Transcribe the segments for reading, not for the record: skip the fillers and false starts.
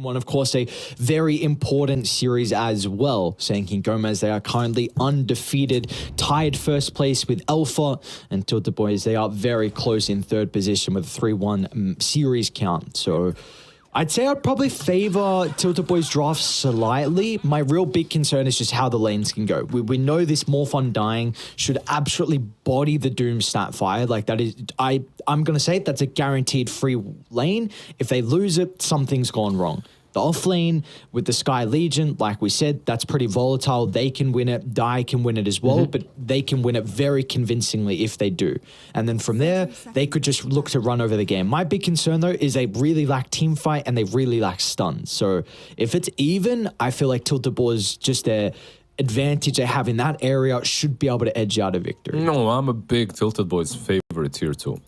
T1, of course, a very important series as well. Sanking Gómez, they are currently undefeated, tied first place with Alpha, and TiltedBoys, they are very close in third position with a 3-1 series count. So I'd say I'd probably favor TiltedBoys draft slightly. My real big concern is just how the lanes can go. We know this Morph Undying should absolutely body the Doom Snapfire. Like that is, I'm going to say that's a guaranteed free lane. If they lose it, something's gone wrong. The off lane with the Sky Legion, like we said, that's pretty volatile. They can win it. Die can win it as well, but they can win it very convincingly if they do. And then from there, they could just look to run over the game. My big concern, though, is they really lack team fight and they really lack stun. So if it's even, I feel like TiltedBoys, just their advantage they have in that area, should be able to edge out a victory. No, I'm a big TiltedBoys favorite here, too.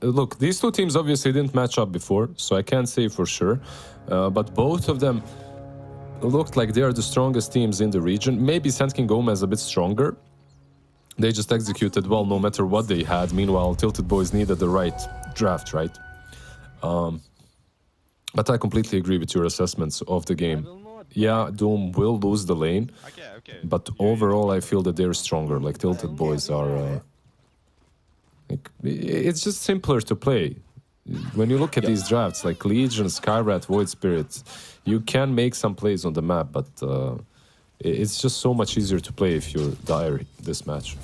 Look, these two teams obviously didn't match up before, so I can't say for sure. But both of them looked like they are the strongest teams in the region. Maybe Sanking Gómez a bit stronger. They just executed well no matter what they had. Meanwhile, TiltedBoys needed the right draft, right? But I completely agree with your assessments of the game. Yeah, Doom will lose the lane, but overall I feel that they're stronger. Like TiltedBoys are... it's just simpler to play. When you look at these drafts, like Legion, Skyrat, Void Spirit, you can make some plays on the map, but it's just so much easier to play if you're dire this match.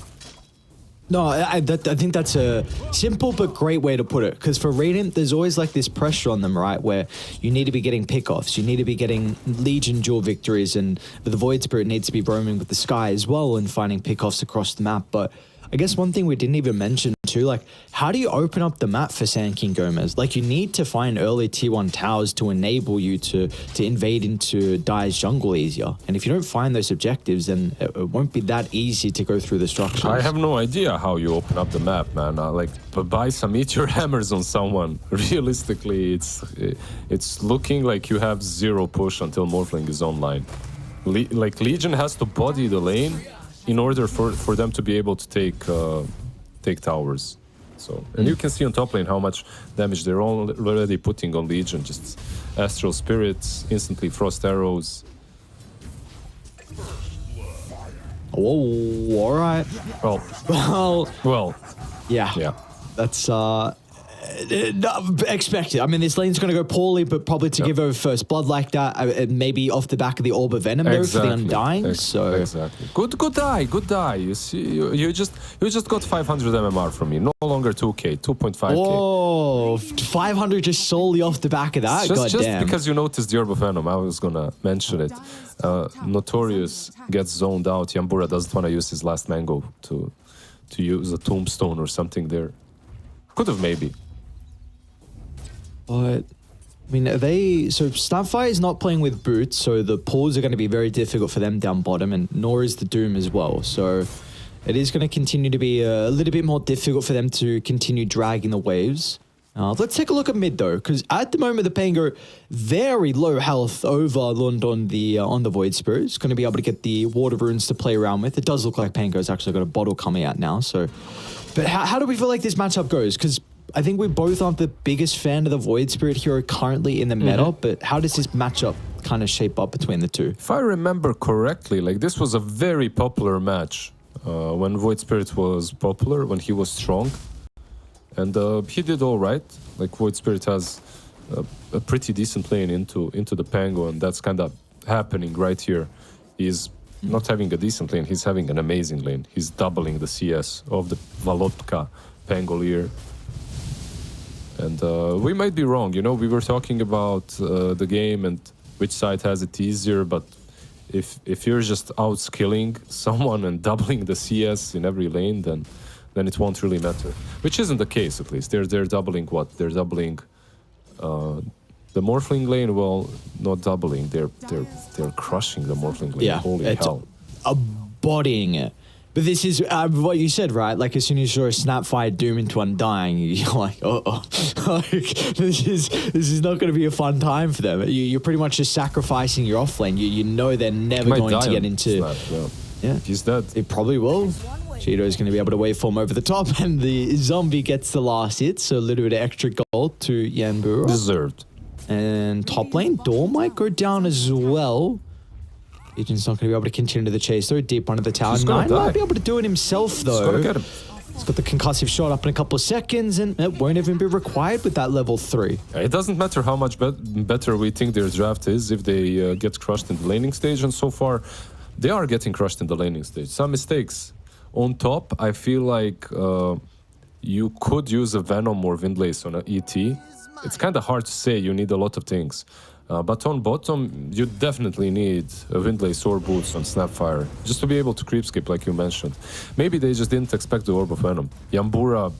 No, I think that's a simple but great way to put it. Because for Radiant, there's always like this pressure on them, right? Where you need to be getting pickoffs, you need to be getting Legion duel victories, and the Void Spirit needs to be roaming with the Sky as well and finding pickoffs across the map. But I guess one thing we didn't even mention too, like, how do you open up the map for Sanking Gómez? Like, you need to find early T1 towers to enable you to invade into Dire's jungle easier. And if you don't find those objectives, then it won't be that easy to go through the structures. I have no idea how you open up the map, man. Buy some meteor hammers on someone. Realistically, it's looking like you have zero push until Morphling is online. Legion has to body the lane in order for them to be able to take towers. So, and you can see on top lane how much damage they're already putting on Legion. Just Astral Spirits, instantly Frost Arrows. Oh, all right. Well. Yeah. That's expected. I mean, this lane's going to go poorly, but probably to give over first blood like that, maybe off the back of the Orb of Venom there for the Undying. Exactly. Good die. You see, you just got 500 MMR from me. No longer 2K, 2.5K. Oh, 500 just solely off the back of that. Just because you noticed the Orb of Venom, I was gonna mention it. Notorious gets zoned out. Yambura doesn't want to use his last mango to use a tombstone or something there. Could have maybe. But, I mean, so Snapfire is not playing with boots, so the pulls are going to be very difficult for them down bottom, and nor is the Doom as well. So it is going to continue to be a little bit more difficult for them to continue dragging the waves. Let's take a look at mid, though, because at the moment, the Pango, very low health over Lund on the Void Spirit. It's going to be able to get the Water Runes to play around with. It does look like Pango's actually got a bottle coming out now, so... But how do we feel like this matchup goes? Because I think we both aren't the biggest fan of the Void Spirit hero currently in the meta, but how does this matchup kind of shape up between the two? If I remember correctly, like, this was a very popular match when Void Spirit was popular, when he was strong. And he did all right. Like, Void Spirit has a pretty decent lane into the Pango, and that's kind of happening right here. He's not having a decent lane, he's having an amazing lane. He's doubling the CS of the Valotka Pangolier. And we might be wrong, you know, we were talking about the game and which side has it easier, but if you're just outskilling someone and doubling the CS in every lane, then it won't really matter. Which isn't the case, at least. They're doubling what? They're doubling the Morphling lane. Well, not doubling. They're crushing the Morphling lane. Yeah, Holy hell! Bodying it. But this is what you said, right? Like, as soon as you're a Snapfire Doom into Undying, you're like, like, this is not going to be a fun time for them. You're pretty much just sacrificing your off lane. You know they're never going to get into. Snap, yeah, he's dead. It probably will. Cheeto is going to be able to waveform over the top, and the zombie gets the last hit, so a little bit of extra gold to Yanbura. Deserved. And top lane, Door might go down as well. Legion's not going to be able to continue the chase though. Deep under the tower. Nine might be able to do it himself though. He's gonna get him. He's got the concussive shot up in a couple of seconds, and it won't even be required with that level 3. It doesn't matter how much better we think their draft is if they get crushed in the laning stage, and so far they are getting crushed in the laning stage. Some mistakes. On top, I feel like you could use a Venom or Windlace on an ET. It's kind of hard to say, you need a lot of things. But on bottom, you definitely need a Windlace or Boots on Snapfire, just to be able to creep skip like you mentioned. Maybe they just didn't expect the Orb of Venom. Yambura,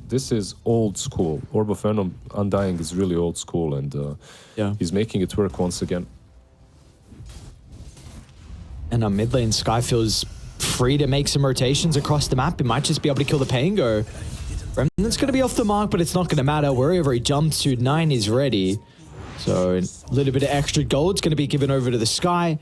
this is old school. Orb of Venom Undying is really old school, and he's making it work once again. And on mid lane, Sky feels free to make some rotations across the map. He might just be able to kill the Pango. Remnant's going to be off the mark, but it's not going to matter. Wherever he jumps to, 9 is ready. So a little bit of extra gold's going to be given over to the Sky.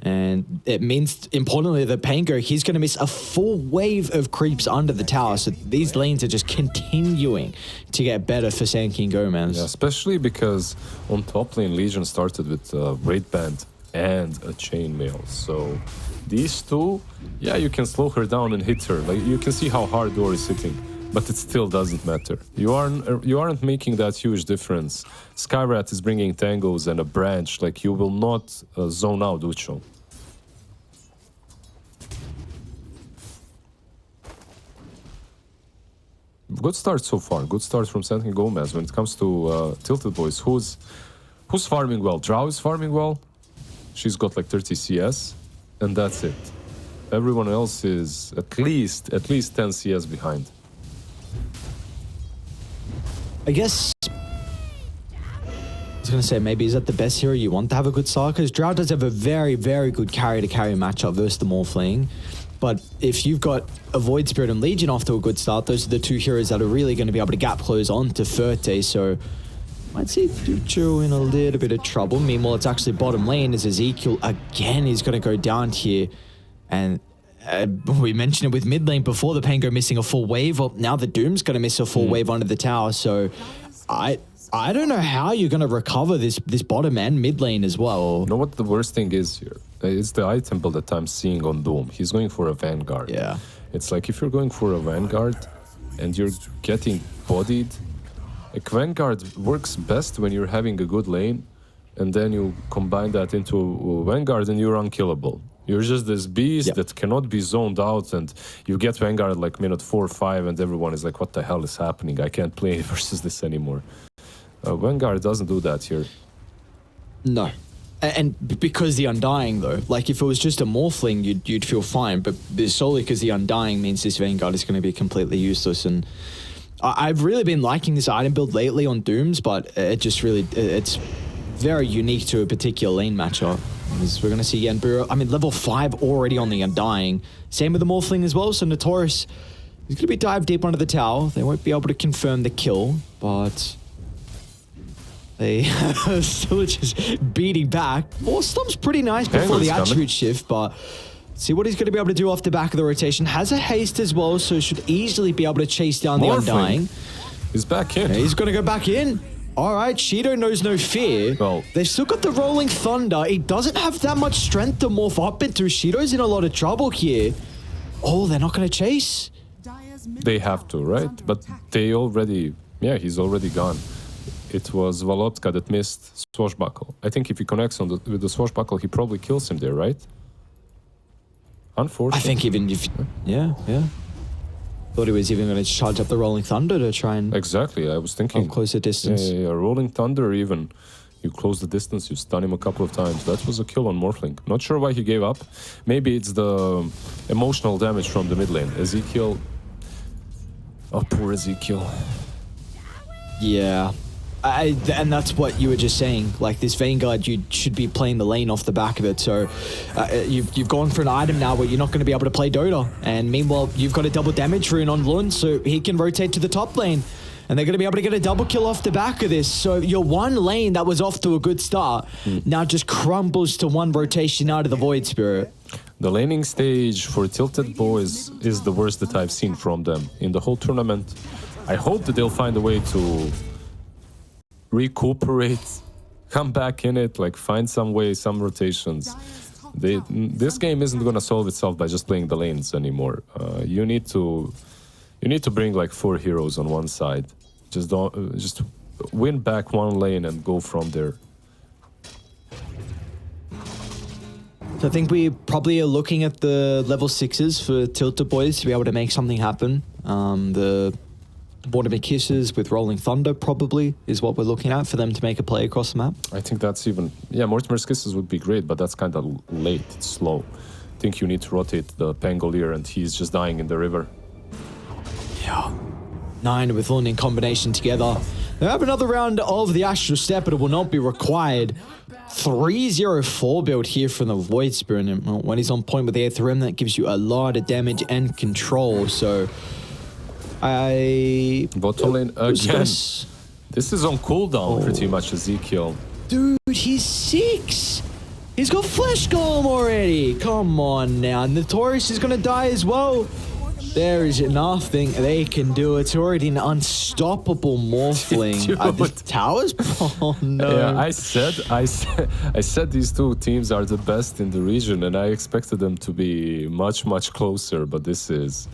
And it means, importantly, the Pango, he's going to miss a full wave of creeps under the tower. So these lanes are just continuing to get better for Sankey and Gómez. Yeah, especially because on top lane, Legion started with Raid Band and a Chainmail. So these two, yeah, you can slow her down and hit her. Like, you can see how hard Door is hitting. But it still doesn't matter. You aren't making that huge difference. Skyrat is bringing tangos and a branch. Like, you will not zone out Ucho. Good start so far. Good start from Sankey and Gómez. When it comes to TiltedBoys, who's farming well? Drow is farming well. She's got like 30 CS, and that's it. Everyone else is at least 10 CS behind. I guess I was going to say, maybe is that the best hero you want to have a good start? Because Drow does have a very, very good carry-to-carry matchup versus the Morphling. But if you've got a Void Spirit and Legion off to a good start, those are the two heroes that are really going to be able to gap close onto Ferte. So might see Ducho in a little bit of trouble. Meanwhile, it's actually bottom lane as Ezekiel again is going to go down here. And we mentioned it with mid lane before, the Pango missing a full wave. Well, now the Doom's going to miss a full wave under the tower. So I don't know how you're going to recover this bottom and mid lane as well. You know what the worst thing is here? It's the item build that I'm seeing on Doom. He's going for a Vanguard. Yeah. It's like if you're going for a Vanguard and you're getting bodied, like Vanguard works best when you're having a good lane, and then you combine that into a Vanguard and you're unkillable. You're just this beast that cannot be zoned out, and you get Vanguard like minute 4 or 5, and everyone is like, what the hell is happening? I can't play versus this anymore. Vanguard doesn't do that here. No. And because the Undying, though, like if it was just a Morphling, you'd feel fine, but solely because the Undying means this Vanguard is going to be completely useless. And I've really been liking this item build lately on Dooms, but it just really, it's very unique to a particular lane matchup. As we're going to see Yanburo, I mean, level 5 already on the Undying. Same with the Morphling as well, so Notorious is going to be dived deep under the tower. They won't be able to confirm the kill, but they still just beating back. Storm's pretty nice before the attribute shift, but see what he's going to be able to do off the back of the rotation. Has a haste as well, so should easily be able to chase down the Undying. He's back in. Yeah, he's going to go back in. All right, Shido knows no fear. Well, they've still got the Rolling Thunder. He doesn't have that much strength to morph up into. Shido's in a lot of trouble here. Oh, they're not going to chase? They have to, right? But they already, yeah, he's already gone. It was Volotka that missed Swashbuckle. I think if he connects on with the Swashbuckle, he probably kills him there, right? Unfortunately. I think even if, yeah. Thought he was even going to charge up the Rolling Thunder to try and... Exactly, I was thinking... close the distance. Yeah, Rolling Thunder even. You close the distance, you stun him a couple of times. That was a kill on Morphling. Not sure why he gave up. Maybe it's the emotional damage from the mid lane. Ezekiel... Oh, poor Ezekiel. Yeah. And that's what you were just saying. Like this Vanguard, you should be playing the lane off the back of it. So you've gone for an item now where you're not going to be able to play Dota. And meanwhile, you've got a double damage rune on Lund, so he can rotate to the top lane. And they're going to be able to get a double kill off the back of this. So your one lane that was off to a good start now just crumbles to one rotation out of the Void Spirit. The laning stage for TiltedBoys is the worst that I've seen from them in the whole tournament. I hope that they'll find a way to recuperate, come back in it, like find some way, some rotations. This game isn't gonna solve itself by just playing the lanes anymore. You need to bring like 4 heroes on one side. Just win back one lane and go from there. So I think we probably are looking at the level 6s for TiltedBoys to be able to make something happen. The Mortimer Kisses with Rolling Thunder probably is what we're looking at for them to make a play across the map. I think that's even... Yeah, Mortimer's Kisses would be great, but that's kind of late. It's slow. I think you need to rotate the Pangolier, and he's just dying in the river. Yeah. 9 with Lund in combination together. They have another round of the Astral Step, but it will not be required. 304 build here from the Void Spirit, and when he's on point with the Aether Rim, that gives you a lot of damage and control, so... Bottom lane again. This is on cooldown pretty much, Ezekiel. Dude, he's 6! He's got Flesh Golem already! Come on now, Notorious is gonna die as well. There is nothing they can do. It's already an unstoppable Morphling. The towers? Oh no. Yeah, I said these two teams are the best in the region, and I expected them to be much, much closer, but this is...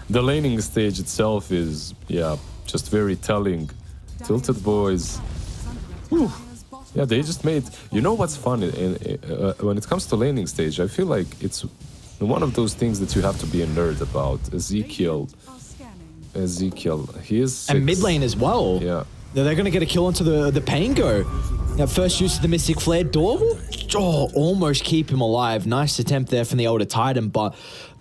The laning stage itself is, yeah, just very telling. TiltedBoys. Yeah, they just made... You know what's fun? When it comes to laning stage, I feel like it's one of those things that you have to be a nerd about. Ezekiel, he is 6. And mid lane as well. Yeah. They're going to get a kill onto the Pango. Now, first use of the Mystic Flare. Door will almost keep him alive. Nice attempt there from the older Titan, but...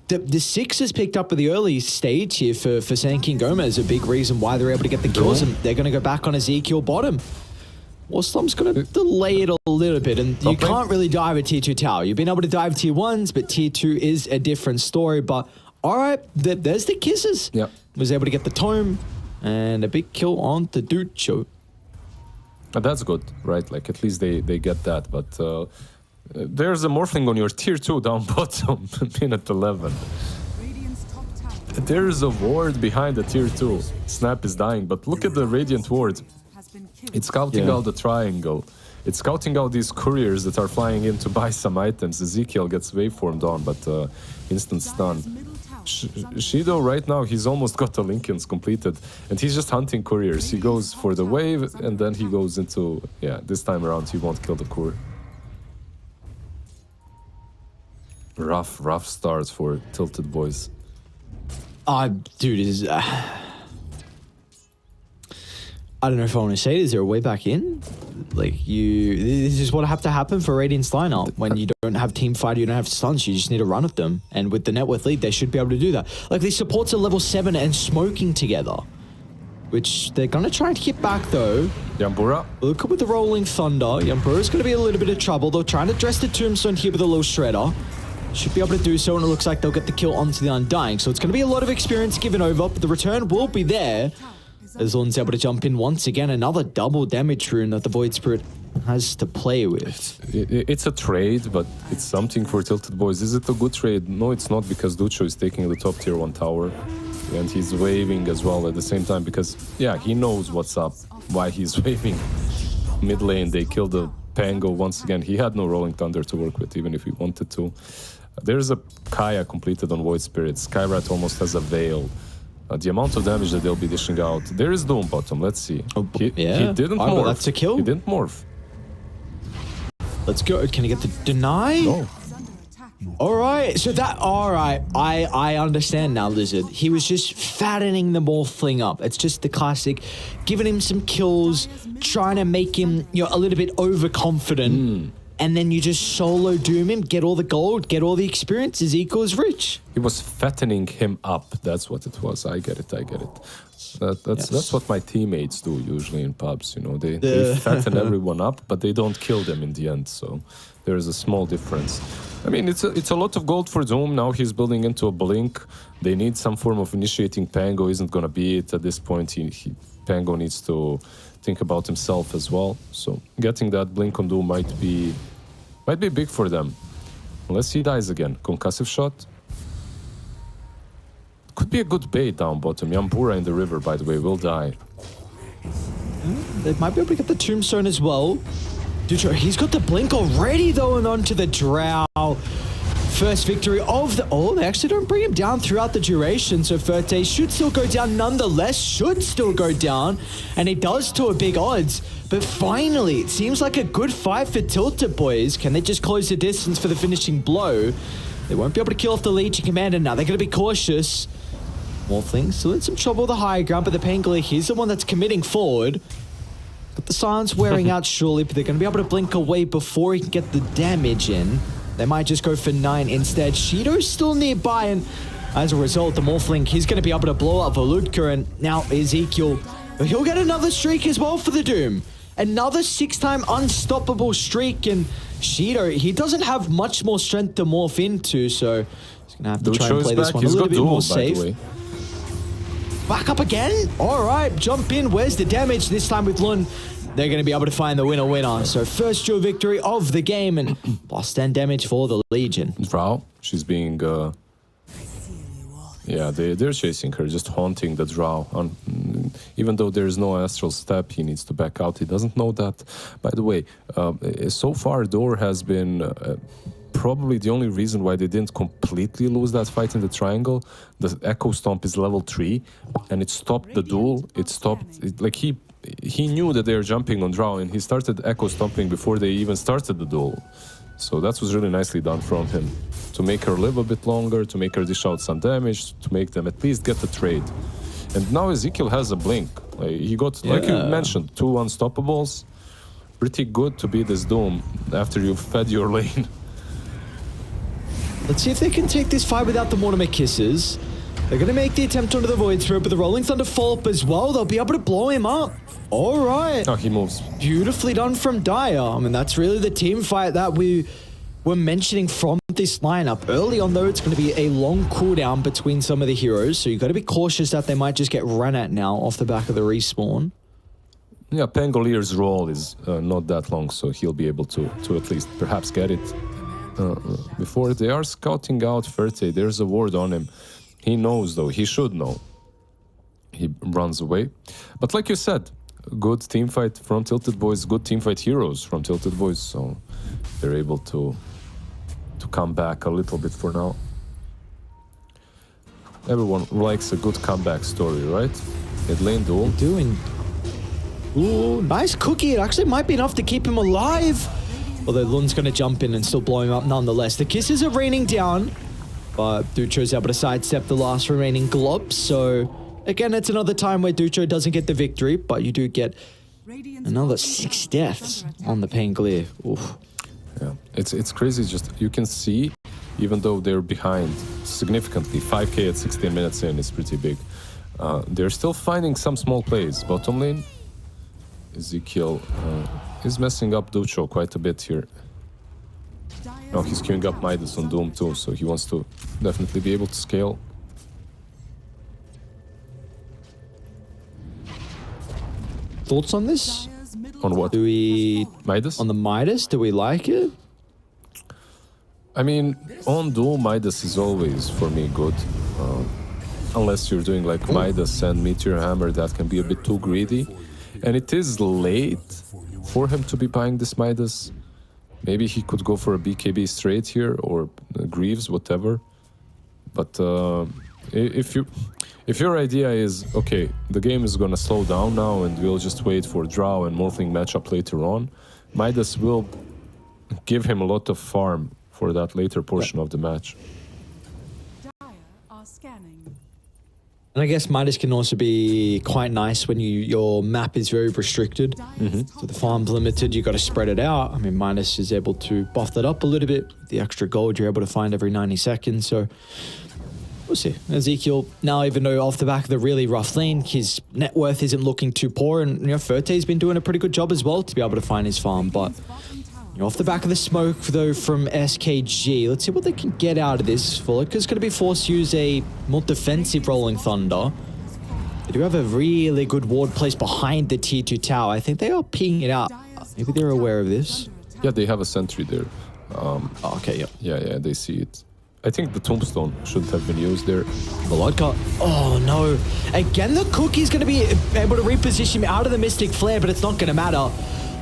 The 6 is picked up at the early stage here for Sand King Gómez, a big reason why they're able to get the kills, and they're going to go back on Ezekiel bottom. Warslum's going to delay it a little bit, and you can't really dive a tier 2 tower. You've been able to dive tier 1s, but tier 2 is a different story. But all right, there's the kisses. Yeah. Was able to get the tome, and a big kill on the Ducho. That's good, right? Like, at least they get that, but... there's a Morphling on your tier 2 down bottom, minute 11. There's a ward behind the tier 2. Snap is dying, but look at the Radiant ward. It's scouting out the triangle. It's scouting out these couriers that are flying in to buy some items. Ezekiel gets waveformed on, but instant stun. Shido right now, he's almost got the Lincolns completed, and he's just hunting couriers. He goes for the wave, and then he goes into... Yeah, this time around he won't kill the courier. Rough start for TiltedBoys. Dude, I don't know if I want to say it. Is there a way back in? Like, this is what have to happen for Radiant's lineup. When you don't have team fight, you don't have stuns, you just need to run at them. And with the net worth lead, they should be able to do that. Like, these supports are level 7 and smoking together, which they're going to try and hit back, though. Yambura. Look with the Rolling Thunder. Yambura's going to be a little bit of trouble. They're trying to dress the Tombstone here with a little Shredder. Should be able to do so, and it looks like they'll get the kill onto the Undying. So it's going to be a lot of experience given over, but the return will be there. As Lund's able to jump in once again. Another double damage rune that the Void Spirit has to play with. It's a trade, but it's something for TiltedBoys. Is it a good trade? No, it's not, because Ducho is taking the top tier 1 tower. And he's waving as well at the same time, because, yeah, he knows what's up, why he's waving. Mid lane, they killed the Pango once again. He had no Rolling Thunder to work with, even if he wanted to. There's a Kaya completed on Void Spirit. Skyrat almost has a Veil. The amount of damage that they'll be dishing out. There is Doom bottom, let's see. He didn't morph. That's a kill. He didn't morph. Let's go. Can he get the deny? No. Alright, so that... Alright, I understand now, Lizard. He was just fattening the Morphling up. It's just the classic, giving him some kills, trying to make him, a little bit overconfident. And then you just solo doom him, get all the gold, get all the experiences equals rich. He was fattening him up. That's what it was. I get it. That's what my teammates do usually in pubs. They fatten everyone up, but they don't kill them in the end. So there is a small difference. I mean, it's a lot of gold for Doom. Now he's building into a blink. They need some form of initiating. Pango isn't gonna be it at this point. Pango needs to think about himself as well. So getting that blink on Doom might be big for them. Unless he dies again. Concussive shot. Could be a good bait down bottom. Yambura in the river, by the way, will die. They might be able to get the Tombstone as well. Ducho, he's got the blink already though, and onto the Drow. First victory of the... Oh, they actually don't bring him down throughout the duration, so Ferte should still go down nonetheless, should still go down, and he does to a big odds. But finally, it seems like a good fight for TiltedBoys. Can they just close the distance for the finishing blow? They won't be able to kill off the Legion Commander now. They're going to be cautious. Morphling still in some trouble with the high ground, but the Pangolier, he's the one that's committing forward. But the silence wearing out surely, but they're going to be able to blink away before he can get the damage in. They might just go for 9 instead. Shido's still nearby, and as a result, the Morphling, he's going to be able to blow up Volutka, and now Ezekiel, he'll get another streak as well for the Doom. Another 6-time unstoppable streak, and Shido, he doesn't have much more strength to morph into, so he's going to have to try and play this one a little bit more safe. Back up again? All right, jump in. Where's the damage? This time with Lund, they're going to be able to find the winner. So first dual victory of the game, and plus 10 damage for the Legion. Drow, she's being... yeah, they're chasing her, just haunting the Drow. Even though there's no astral step, he needs to back out. He doesn't know that. By the way, so far, Door has been... probably the only reason why they didn't completely lose that fight in the triangle. The Echo Stomp is level 3, and it stopped the duel. It stopped... like, he knew that they were jumping on Drow, and he started Echo Stomping before they even started the duel. So that was really nicely done from him. To make her live a bit longer, to make her dish out some damage, to make them at least get the trade. And now Ezekiel has a blink. He got, like you mentioned, 2 unstoppables. Pretty good to be this Doom after you've fed your lane. Let's see if they can take this fight without the Mortimer Kisses. They're going to make the attempt onto the Void Spirit, but the Rolling Thunder fall up as well. They'll be able to blow him up. All right. Oh, he moves. Beautifully done from Dire. I mean, that's really the team fight that we were mentioning from this lineup. Early on, though, it's going to be a long cooldown between some of the heroes, so you've got to be cautious that they might just get run at now off the back of the respawn. Yeah, Pangolier's roll is not that long, so he'll be able to at least perhaps get it. Before they are scouting out Ferte, there's a ward on him. He knows, though. He should know. He runs away. But like you said, good team fight from TiltedBoys, good team fight heroes from TiltedBoys, so they're able to come back a little bit for now. Everyone likes a good comeback story, right? Mid lane duel. Doing. Ooh, nice cookie. It actually might be enough to keep him alive. Although Lund's going to jump in and still blow him up nonetheless. The kisses are raining down, but Ducho's able to sidestep the last remaining globs. So, again, it's another time where Ducho doesn't get the victory, but you do get another 6 deaths on the Pangolier. Oof. Yeah, it's crazy. Just you can see, even though they're behind significantly, 5k at 16 minutes in is pretty big. They're still finding some small plays. Bottom lane, Ezekiel is messing up Ducho quite a bit here. Now he's queuing up Midas on Doom too, so he wants to definitely be able to scale. Thoughts on this? On what? Do we... Midas? On the Midas, do we like it? I mean, on Doom, Midas is always, for me, good. Unless you're doing like Midas and Meteor Hammer, that can be a bit too greedy. And it is late for him to be buying this Midas. Maybe he could go for a BKB straight here, or Greaves, whatever. But if your idea is, okay, the game is gonna slow down now and we'll just wait for Drow and Morphling matchup later on, Midas will give him a lot of farm for that later portion of the match. And I guess Midas can also be quite nice when your map is very restricted. So the farm's limited, you got to spread it out. I mean, Midas is able to buff that up a little bit. The extra gold you're able to find every 90 seconds. So we'll see. Ezekiel, now even though off the back of the really rough lane, his net worth isn't looking too poor. And, you know, Ferte's been doing a pretty good job as well to be able to find his farm. But you know, off the back of the smoke, though, from SKG, let's see what they can get out of this. Volika's going to be forced to use a more defensive Rolling Thunder. They do have a really good ward placed behind the tier 2 tower. I think they are peeing it out. Maybe they're aware of this. Yeah, they have a sentry there. Okay, yeah. Yeah, they see it. I think the tombstone shouldn't have been used there. Volodka. Oh no. Again, the cookie's going to be able to reposition him out of the Mystic Flare, but it's not going to matter.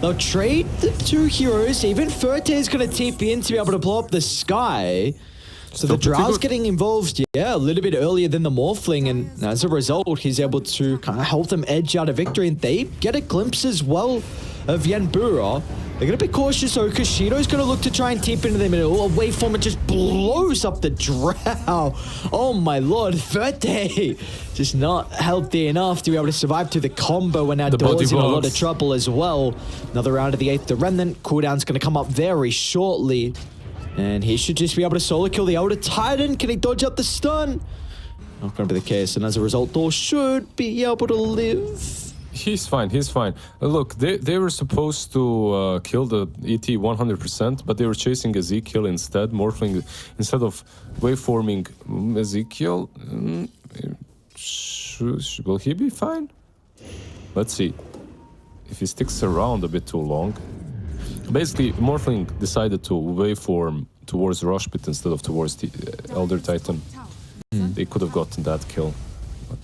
They'll trade the two heroes. Even Ferte is going to TP in to be able to blow up the sky. So the Drow's getting involved, yeah, a little bit earlier than the Morphling, and as a result, he's able to kind of help them edge out a victory, and they get a glimpse as well of Yanbura. They're going to be cautious though, because Shido's going to look to try and tip into the middle. A waveform just blows up the Drow. Oh my lord, Ferte just not healthy enough to be able to survive to the combo, when now Door's in a lot of trouble as well. Another round of the 8th, the Remnant. Cooldown's going to come up very shortly. And he should just be able to solo kill the Elder Titan. Can he dodge out the stun? Not going to be the case. And as a result, Door should be able to live. He's fine, he's fine. Look, they were supposed to kill the ET 100%, but they were chasing Ezekiel instead. Morphling, instead of waveforming Ezekiel. Will he be fine? Let's see. If he sticks around a bit too long. Basically, Morphling decided to waveform towards Rush Pit instead of towards the Elder Titan. They could have gotten that kill, but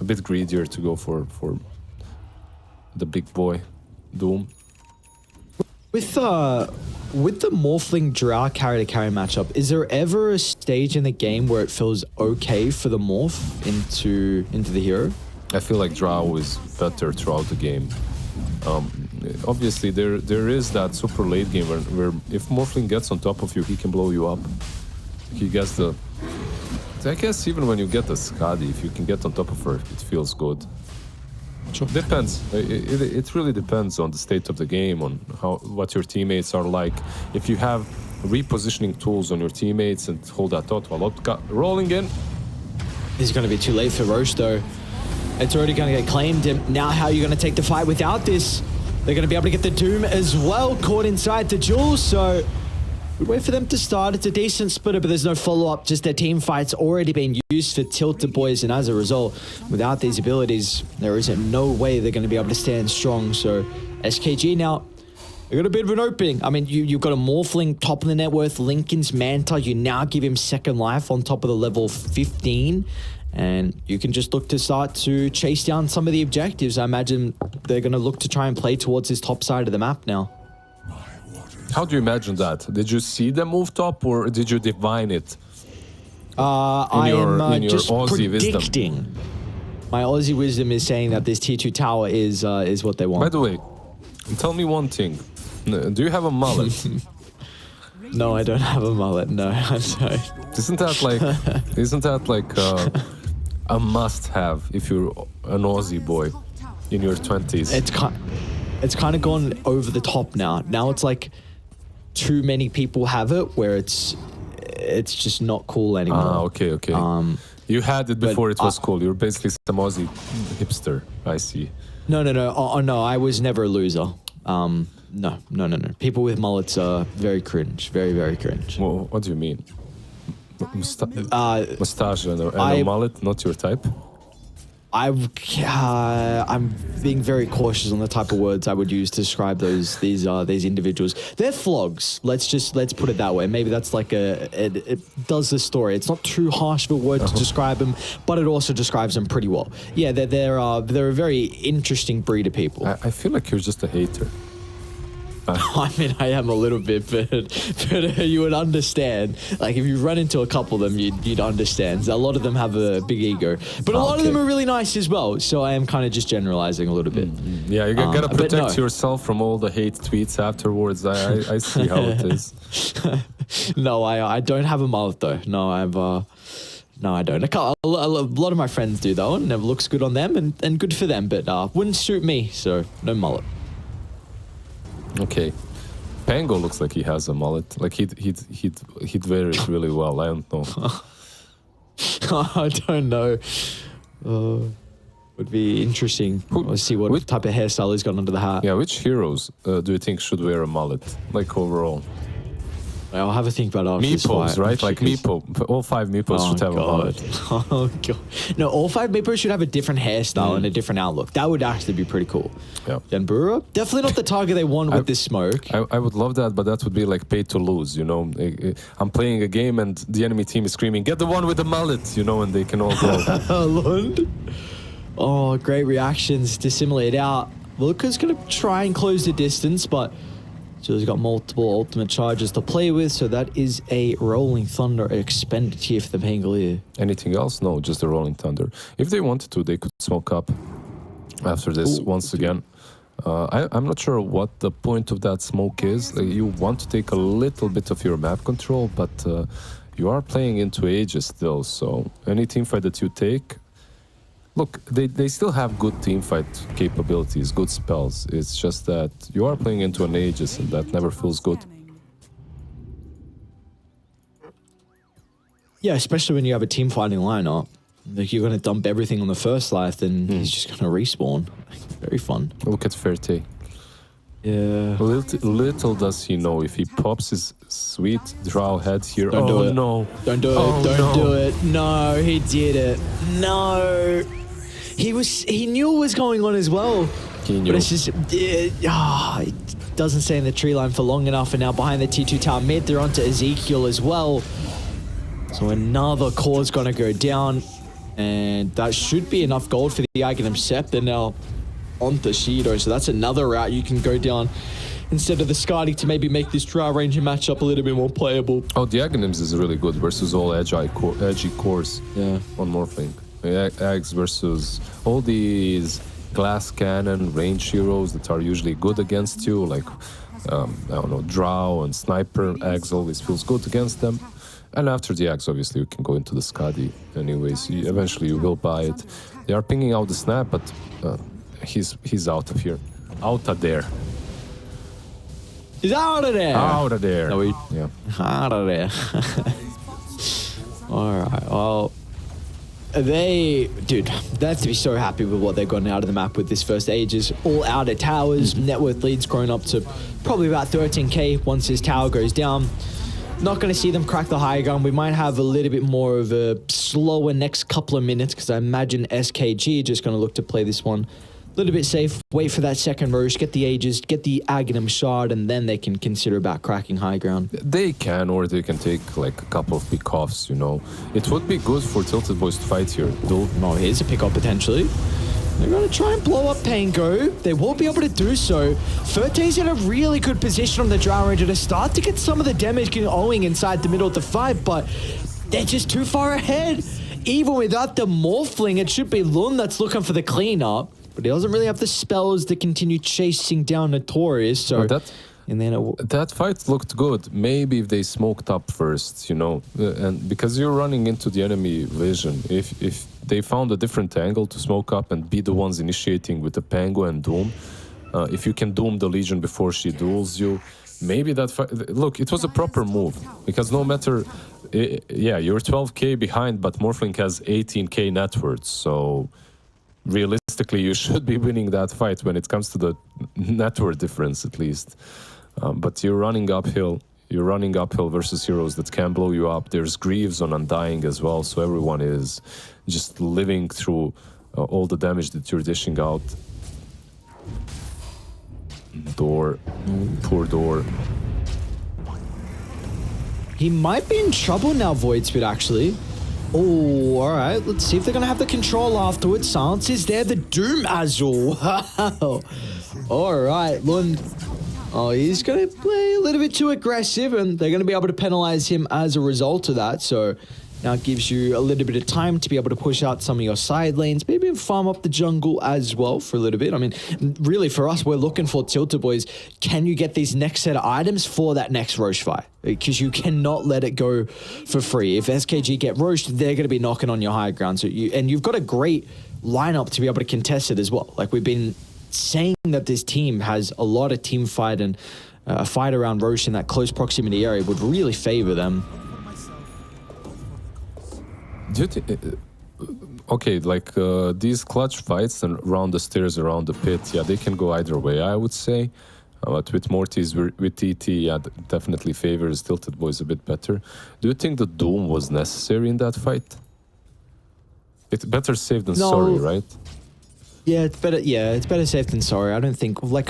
a bit greedier to go for the big boy, Doom. With the Morphling Drow carry-to-carry matchup, is there ever a stage in the game where it feels okay for the Morph into the hero? I feel like Drow is better throughout the game. Obviously, there is that super late game where if Morphling gets on top of you, he can blow you up. He gets the... I guess even when you get the Skadi, if you can get on top of her, it feels good. Sure. Depends. It really depends on the state of the game, on what your teammates are like. If you have repositioning tools on your teammates and hold that thought while rolling in. This is going to be too late for Roche, though. It's already going to get claimed. And now how are you going to take the fight without this? They're going to be able to get the Doom as well, caught inside the Jules, so we wait for them to start. It's a decent splitter, but there's no follow-up. Just their team fight's already been used for TiltedBoys, and as a result, without these abilities, there isn't no way they're going to be able to stand strong. So SKG now, they got a bit of an opening. I mean, you've got a Morphling, top of the net worth, Lincoln's Manta. You now give him second life on top of the level 15. And you can just look to start to chase down some of the objectives. I imagine they're going to look to try and play towards this top side of the map now. How do you imagine that? Did you see them move top, or did you divine it? I am just Aussie predicting. Wisdom? My Aussie wisdom is saying that this tier 2 tower is what they want. By the way, tell me one thing. Do you have a mullet? No, I don't have a mullet. No, I don't. Isn't that like a must-have if you're an Aussie boy in your 20s? It's kind of gone over the top now. Now it's like too many people have it, where it's just not cool anymore. Ah, okay. You had it before it was cool. You're basically some Aussie hipster. I see. No. Oh, no, I was never a loser. No. People with mullets are very cringe. Very, very cringe. Well, what do you mean? Mustache and a mullet, not your type? I'm being very cautious on the type of words I would use to describe these individuals. They're flogs. Let's put it that way. Maybe that's like it does the story. It's not too harsh of a word to describe them, but it also describes them pretty well. Yeah, they're a very interesting breed of people. I feel like you're just a hater. I mean, I am a little bit, but you would understand. Like, if you run into a couple of them, you'd understand. A lot of them have a big ego, but a lot of them are really nice as well. So I am kind of just generalizing a little bit. Yeah, you gotta protect yourself from all the hate tweets afterwards. I see how it is. No, I don't have a mullet though. No, I don't. A lot of my friends do though, and it looks good on them and good for them, but wouldn't suit me. So no mullet. Okay, Pango looks like he has a mullet. Like he'd wear it really well. I don't know. I don't know. Would be interesting. Let's see what type of hairstyle he's got under the hat. Yeah, which heroes do you think should wear a mullet? Like overall. I'll have a think about after this Meepos, fight. right? Like Meepo. All 5 Meepos should have a mullet. Oh, God. No, all 5 Meepos should have a different hairstyle and a different outlook. That would actually be pretty cool. Yeah. Denbura, definitely not the target they want with this smoke. I would love that, but that would be like pay to lose, you know. I'm playing a game and the enemy team is screaming, get the one with the mullet, you know, and they can all go. Lund. Oh, great reactions to simulate out. Luca's going to try and close the distance, but he's got multiple ultimate charges to play with, so that is a Rolling Thunder expended here for the Pangolier. Anything else? No, just the Rolling Thunder. If they wanted to, they could smoke up after this once again. I'm not sure what the point of that smoke is. Like, you want to take a little bit of your map control, but you are playing into Aegis still, so any teamfight that you take... Look, they still have good teamfight capabilities, good spells. It's just that you are playing into an Aegis and that never feels good. Yeah, especially when you have a team fighting lineup. Like, you're going to dump everything on the first life, then he's just going to respawn. Very fun. Look at Ferte. Yeah. Little does he know, if he pops his sweet drow head here. Don't do it. No. Don't do it. Oh, Don't do it. No, he did it. No. He knew what was going on as well. He knew. But it's just, it doesn't stay in the tree line for long enough, and now behind the T2 tower mid, they're onto Ezekiel as well. So another core's gonna go down, and that should be enough gold for the Aghanim Scepter now onto Shido. So that's another route you can go down instead of the Skadi to maybe make this Drow Ranger matchup a little bit more playable. Oh, the Aghanims is really good versus all edgy cores on Morphling. Eggs versus all these glass cannon range heroes that are usually good against you, like I don't know, Drow and Sniper. Eggs always feels good against them. And after the Eggs, obviously, you can go into the Skadi. Anyways, eventually you will buy it. They are pinging out the snap, but he's out of here. Out of there. He's out of there. Out of there. No, yeah. Out of there. All right. Well, they have to be so happy with what they've gotten out of the map with this first Aegis. All outer towers, net worth leads grown up to probably about 13k once his tower goes down. Not going to see them crack the high ground. We might have a little bit more of a slower next couple of minutes, because I imagine SKG just going to look to play this one a little bit safe, wait for that second Roche, get the Aegis, get the Aghanim Shard, and then they can consider about cracking high ground. They can, or they can take like a couple of pick-offs, you know. It would be good for TiltedBoys to fight here, though. Oh, here's a pick-up potentially. They're going to try and blow up Pango. They won't be able to do so. Ferte's in a really good position on the Drow Ranger to start to get some of the damage going inside the middle of the fight, but they're just too far ahead. Even without the Morphling, it should be Lund that's looking for the cleanup, but he doesn't really have the spells to continue chasing down Notorious, so... And then that fight looked good. Maybe if they smoked up first, you know, and because you're running into the enemy vision. If they found a different angle to smoke up and be the ones initiating with the Pango and Doom, if you can Doom the Legion before she duels you, maybe that fight... Look, it was a proper move, because no matter... Yeah, you're 12k behind, but Morphling has 18k net worth, so... Realistically, you should be winning that fight when it comes to the net worth difference, at least. But you're running uphill. You're running uphill versus heroes that can blow you up. There's Greaves on Undying as well, so everyone is just living through all the damage that you're dishing out. Door. Poor Door. he might be in trouble now, Voidspit, actually. Oh, all right. Let's see if they're going to have the control afterwards. Silence is there. The Doom Azul. Wow. All right. Lund. Oh, he's going to play a little bit too aggressive, and they're going to be able to penalize him as a result of that. So now it gives you a little bit of time to be able to push out some of your side lanes, maybe farm up the jungle as well for a little bit. I mean, really for us, we're looking for TiltedBoys. Can you get these next set of items for that next Roche fight? Because you cannot let it go for free. If SKG get roached, they're going to be knocking on your high ground. So you've got a great lineup to be able to contest it as well. Like we've been saying that this team has a lot of team fight, and a fight around Roche in that close proximity area would really favor them. Do you think, okay, like these clutch fights and around the stairs, around the pit, yeah, they can go either way, I would say. But with Morty's, with TT, yeah, definitely favors TiltedBoys a bit better. Do you think the Doom was necessary in that fight? It's better safe than sorry, right? Yeah, it's better. Yeah, it's better safe than sorry. I don't think like.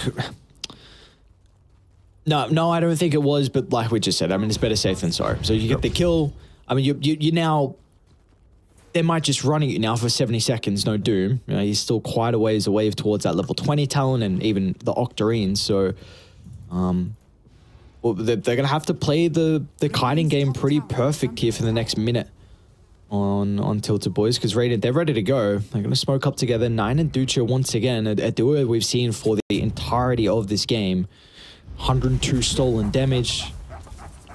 No, I don't think it was. But like we just said, I mean, it's better safe than sorry. So you get the kill. I mean, you now. They might just run at you now for 70 seconds. No Doom. You know, he's still quite a ways away towards that level 20 talent and even the Octarines. So, well, they're gonna have to play the kiting game pretty perfect here for the next minute on TiltedBoys, because Radiant, they're ready to go. They're going to smoke up together. Nine and Ducho once again, a duo we've seen for the entirety of this game. 102 stolen damage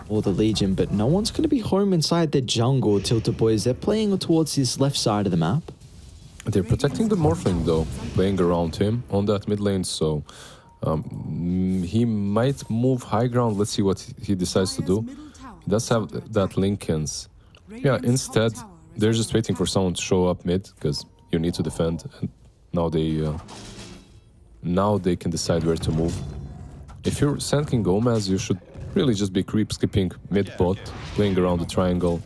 for the Legion, but no one's going to be home inside the jungle. TiltedBoys, they're playing towards this left side of the map. They're protecting the Morphling though, playing around him on that mid lane, so he might move high ground. Let's see what he decides to do. He does have that Lincoln's. Yeah, instead, they're just waiting for someone to show up mid, because you need to defend, and now they can decide where to move. If you're Sandking Gómez, you should really just be creep skipping mid bot, playing around the triangle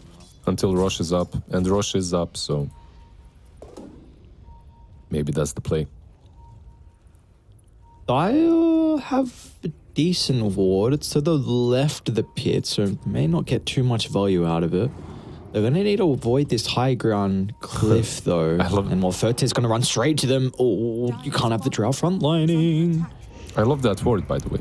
until Rosh is up, and Rosh is up, so maybe that's the play. I have a decent ward. It's to the left of the pit, so may not get too much value out of it. They're going to need to avoid this high ground cliff, though. And Morferte's going to run straight to them. Oh, you can't have the Drow front lining. I love that ward, by the way.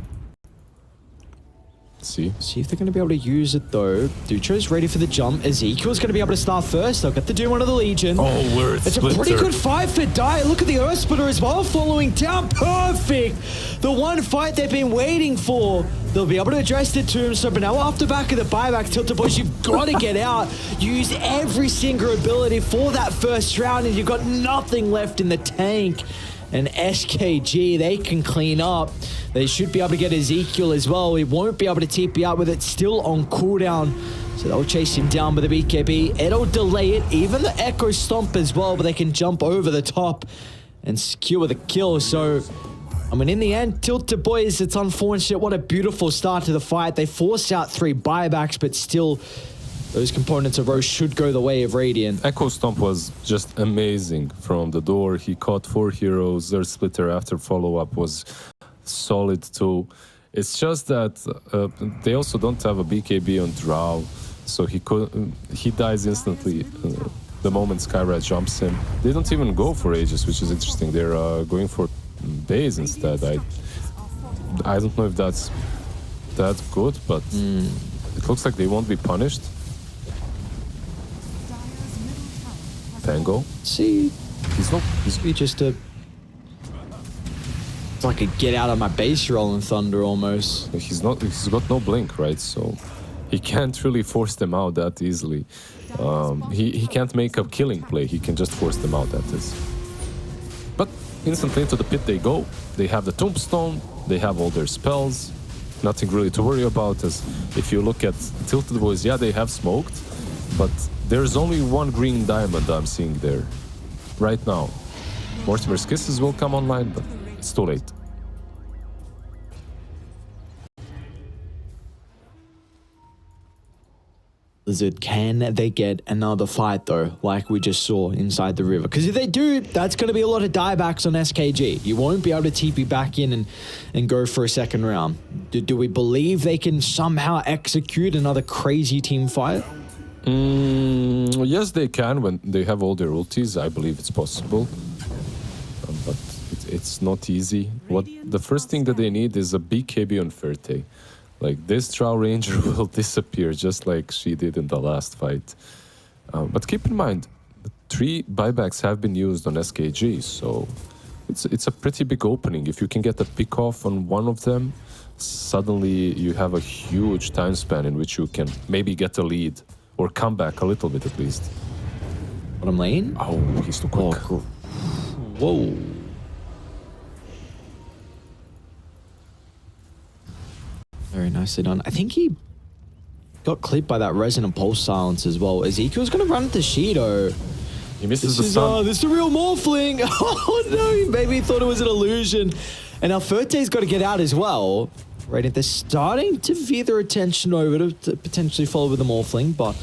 See if they're going to be able to use it, though. Dutro's ready for the jump. Ezekiel's going to be able to start first. They'll get the Doom onto the Legion. Oh, word It's splitter. A pretty good fight for Dire. Look at the Earth Splitter as well, following down. Perfect. The one fight they've been waiting for. They'll be able to address the Tombstone, but now off the back of the buyback, TiltedBoys, you've got to get out. You used every single ability for that first round, and you've got nothing left in the tank. And SKG, they can clean up. They should be able to get Ezekiel as well. He won't be able to TP out with it, still on cooldown. So they'll chase him down with the BKB. It'll delay it, even the Echo Stomp as well, but they can jump over the top and secure the kill. So, I mean, in the end, TiltedBoys, it's unfortunate. What a beautiful start to the fight. They forced out 3 buybacks, but still, those components of Roche should go the way of Radiant. Echo Stomp was just amazing from the door. He caught 4 heroes. Their splitter after follow-up was solid too. It's just that they also don't have a BKB on Drow, so he dies instantly the moment Skyrad jumps him. They don't even go for Aegis, which is interesting. They're going for Base instead. I don't know if that's that good, but it looks like they won't be punished. Tango. See, He's just a... It's like a get out of my base rolling thunder almost. He's got no blink, right? So he can't really force them out that easily. He can't make a killing play. He can just force them out, that is. But instantly into the pit they go. They have the Tombstone. They have all their spells. Nothing really to worry about. As if you look at TiltedBoys, yeah, they have smoked, but there's only one green diamond I'm seeing there right now. Mortimer's Kisses will come online, but it's too late. Blizzard, can they get another fight, though, like we just saw inside the river? Because if they do, that's going to be a lot of diebacks on SKG. You won't be able to TP back in and go for a second round. Do we believe they can somehow execute another crazy team fight? Yes, they can when they have all their ultis. I believe it's possible. But it's not easy. The first thing that they need is a BKB on Ferte. Like, this Drow Ranger will disappear just like she did in the last fight. But keep in mind, 3 buybacks have been used on SKG, so it's a pretty big opening. If you can get a pick off on one of them, suddenly you have a huge time span in which you can maybe get a lead or come back a little bit at least. Bottom lane? Oh, he's too quick. Oh, whoa. Very nicely done. I think he got clipped by that Resonant Pulse silence as well. Ezekiel's going to run into Shido. He misses the sun. This is a real Morphling. Oh no, maybe he thought it was an illusion. And now Ferte's got to get out as well. Right, they're starting to veer their attention over to potentially follow with the Morphling, but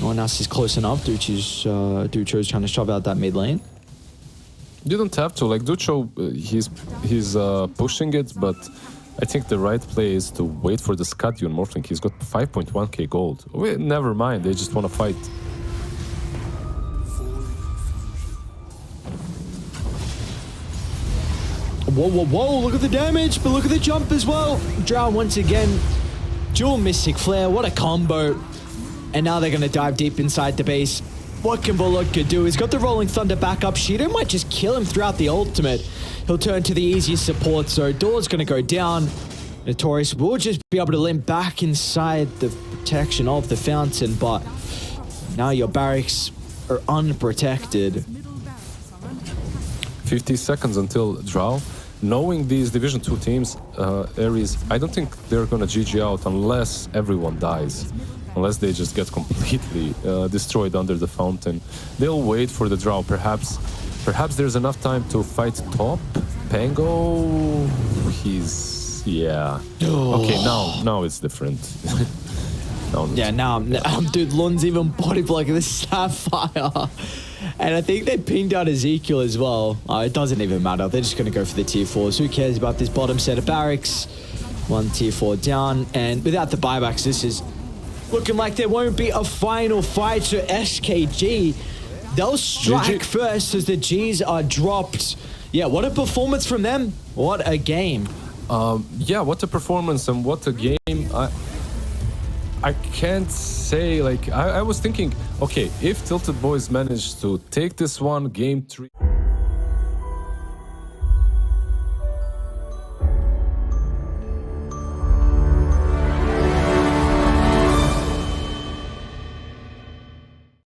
no one else is close enough. Ducho's trying to shove out that mid lane. You don't have to. Like, Ducho, he's pushing it, but I think the right play is to wait for the Scuddy on Morphling. He's got 5.1k gold. Wait, never mind, they just want to fight. Whoa, whoa, whoa, look at the damage, but look at the jump as well. Drow once again, dual Mystic Flare, what a combo. And now they're going to dive deep inside the base. What can Volodka do? He's got the Rolling Thunder back up. Shido might just kill him throughout the ultimate. He'll turn to the easiest support, so Door's going to go down. Notorious will just be able to limp back inside the protection of the fountain, but now your barracks are unprotected. 50 seconds until Drow. Knowing these Division 2 teams, Ares, I don't think they're gonna GG out unless everyone dies. Unless they just get completely destroyed under the fountain. They'll wait for the Drow. Perhaps there's enough time to fight top. Pango, he's... yeah. Okay, now it's different. Now, dude, Lun's even body blocking the Sapphire. And I think they pinged out Ezekiel as well. It doesn't even matter. They're just going to go for the tier 4s. Who cares about this bottom set of barracks? One tier 4 down. And without the buybacks, this is looking like there won't be a final fight. So SKG, they'll strike first as the Gs are dropped. Yeah, what a performance from them. What a game. Yeah, what a performance and what a game. I can't say, like, I was thinking, okay, if TiltedBoys managed to take this one, game 3...